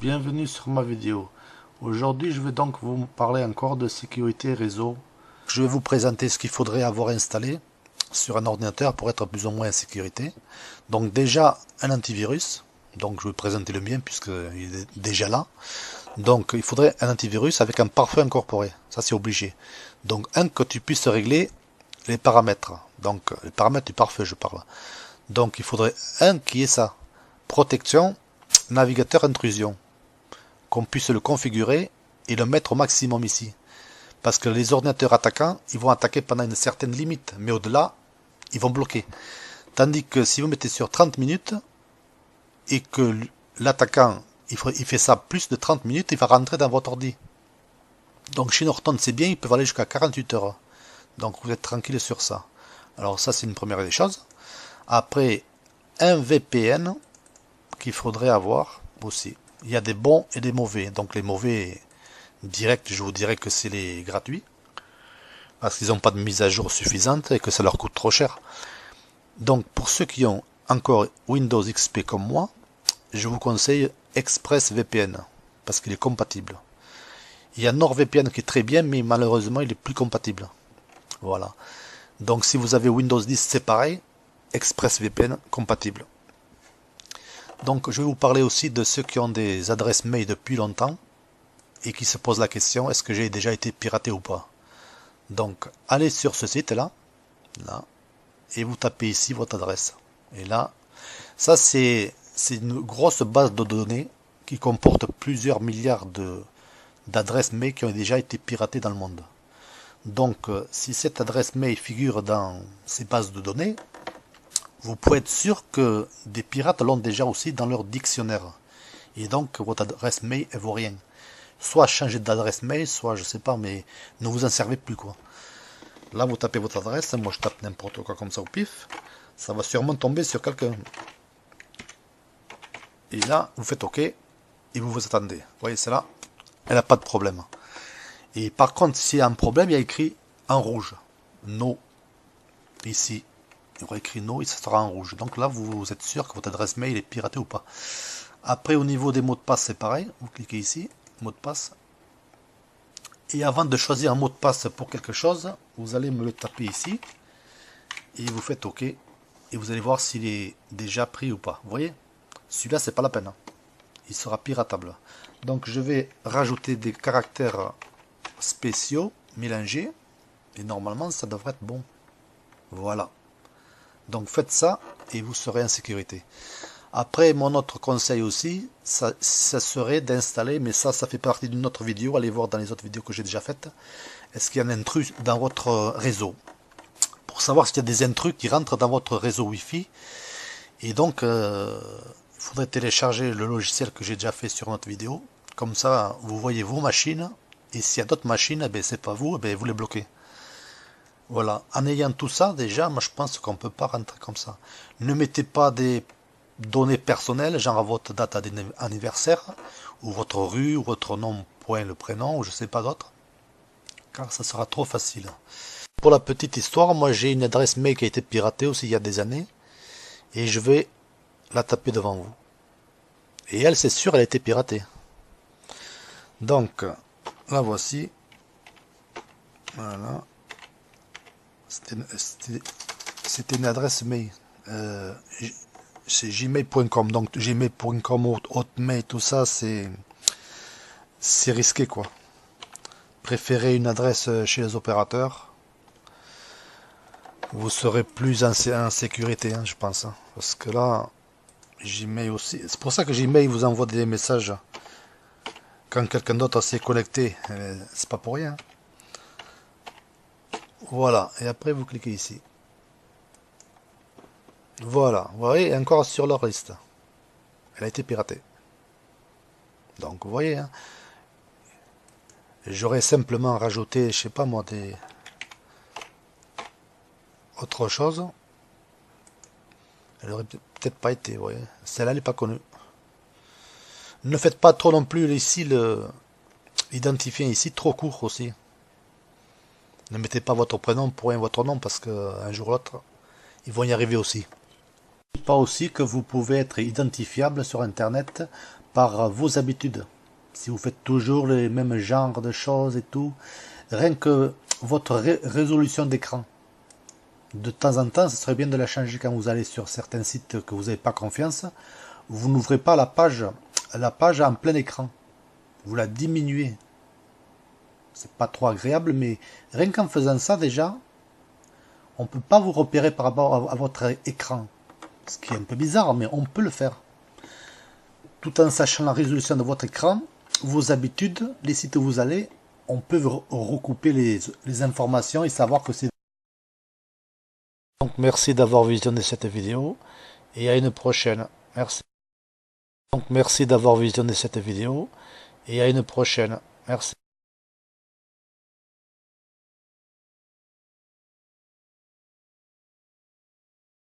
Bienvenue sur ma vidéo. Aujourd'hui, je vais donc vous parler encore de sécurité réseau. Je vais vous présenter ce qu'il faudrait avoir installé sur un ordinateur pour être plus ou moins en sécurité. Donc déjà, un antivirus. Donc je vais présenter le mien puisqu'il est déjà là. Donc il faudrait un antivirus avec un pare-feu incorporé. Ça c'est obligé. Donc que tu puisses régler les paramètres. Donc les paramètres du pare-feu je parle. Donc il faudrait qui est ça. Protection, navigateur intrusion. Qu'on puisse le configurer et le mettre au maximum ici. Parce que les ordinateurs attaquants, ils vont attaquer pendant une certaine limite, mais au-delà, ils vont bloquer. Tandis que si vous mettez sur 30 minutes, et que l'attaquant, il fait ça plus de 30 minutes, il va rentrer dans votre ordi. Donc chez Norton, c'est bien, ils peuvent aller jusqu'à 48 heures. Donc vous êtes tranquille sur ça. Alors ça, c'est une première des choses. Après, un VPN qu'il faudrait avoir aussi. Il y a des bons et des mauvais. Donc les mauvais directs, je vous dirais que c'est les gratuits. Parce qu'ils n'ont pas de mise à jour suffisante et que ça leur coûte trop cher. Donc pour ceux qui ont encore Windows XP comme moi, je vous conseille ExpressVPN. Parce qu'il est compatible. Il y a NordVPN qui est très bien, mais malheureusement il est plus compatible. Voilà. Donc si vous avez Windows 10, c'est pareil. ExpressVPN compatible. Donc je vais vous parler aussi de ceux qui ont des adresses mail depuis longtemps et qui se posent la question, est-ce que j'ai déjà été piraté ou pas? Donc allez sur ce site là, et vous tapez ici votre adresse. Et là, ça c'est une grosse base de données qui comporte plusieurs milliards d'adresses mail qui ont déjà été piratées dans le monde. Donc si cette adresse mail figure dans ces bases de données, vous pouvez être sûr que des pirates l'ont déjà aussi dans leur dictionnaire. Et donc votre adresse mail elle vaut rien. Soit changer d'adresse mail, soit je sais pas, mais ne vous en servez plus quoi. Là vous tapez votre adresse, moi je tape n'importe quoi comme ça au pif. Ça va sûrement tomber sur quelqu'un. Et là vous faites OK et vous vous attendez. Vous voyez c'est là, elle n'a pas de problème. Et par contre s'il y a un problème, il y a écrit en rouge. No. Ici. Il y aura écrit no et ça sera en rouge. Donc là, vous êtes sûr que votre adresse mail est piratée ou pas. Après, au niveau des mots de passe, c'est pareil. Vous cliquez ici, mot de passe. Et avant de choisir un mot de passe pour quelque chose, vous allez me le taper ici. Et vous faites OK. Et vous allez voir s'il est déjà pris ou pas. Vous voyez? Celui-là, c'est pas la peine. Il sera piratable. Donc, je vais rajouter des caractères spéciaux mélangés. Et normalement, ça devrait être bon. Voilà. Donc faites ça et vous serez en sécurité. Après, mon autre conseil aussi, ça serait d'installer, mais ça fait partie d'une autre vidéo, allez voir dans les autres vidéos que j'ai déjà faites, est-ce qu'il y a un intrus dans votre réseau? Pour savoir s'il y a des intrus qui rentrent dans votre réseau Wi-Fi. Et donc, il faudrait télécharger le logiciel que j'ai déjà fait sur notre vidéo. Comme ça, vous voyez vos machines, et s'il y a d'autres machines, eh bien, c'est pas vous, eh bien, vous les bloquez. Voilà, en ayant tout ça, déjà, moi je pense qu'on ne peut pas rentrer comme ça. Ne mettez pas des données personnelles, genre votre date d'anniversaire, ou votre rue, ou votre nom, point le prénom, ou je sais pas d'autre, car ça sera trop facile. Pour la petite histoire, moi j'ai une adresse mail qui a été piratée aussi il y a des années, et je vais la taper devant vous. Et elle, c'est sûr, elle a été piratée. Donc, la voici. Voilà. C'était une adresse mail. C'est gmail.com. Donc gmail.com, hotmail, tout ça, c'est risqué quoi. Préférez une adresse chez les opérateurs. Vous serez plus en sécurité, hein, je pense. Hein, parce que là, Gmail aussi. C'est pour ça que Gmail vous envoie des messages quand quelqu'un d'autre s'est connecté. C'est pas pour rien. Voilà, et après vous cliquez ici. Voilà, vous voyez, encore sur leur liste. Elle a été piratée. Donc vous voyez, hein, j'aurais simplement rajouté, je sais pas moi, autre chose. Elle aurait peut-être pas été, vous voyez. Celle-là, elle n'est pas connue. Ne faites pas trop non plus ici l'identifiant ici trop court aussi. Ne mettez pas votre prénom pour rien votre nom parce qu'un jour ou l'autre, ils vont y arriver aussi. Pas aussi que vous pouvez être identifiable sur internet par vos habitudes. Si vous faites toujours les mêmes genres de choses et tout, rien que votre résolution d'écran, de temps en temps, ce serait bien de la changer quand vous allez sur certains sites que vous n'avez pas confiance. Vous n'ouvrez pas la page en plein écran. Vous la diminuez. C'est pas trop agréable, mais rien qu'en faisant ça déjà, on ne peut pas vous repérer par rapport à votre écran. Ce qui est un peu bizarre, mais on peut le faire. Tout en sachant la résolution de votre écran, vos habitudes, les sites où vous allez, on peut recouper les informations et savoir que c'est... Donc merci d'avoir visionné cette vidéo et à une prochaine. Merci. Donc merci d'avoir visionné cette vidéo et à une prochaine. Merci.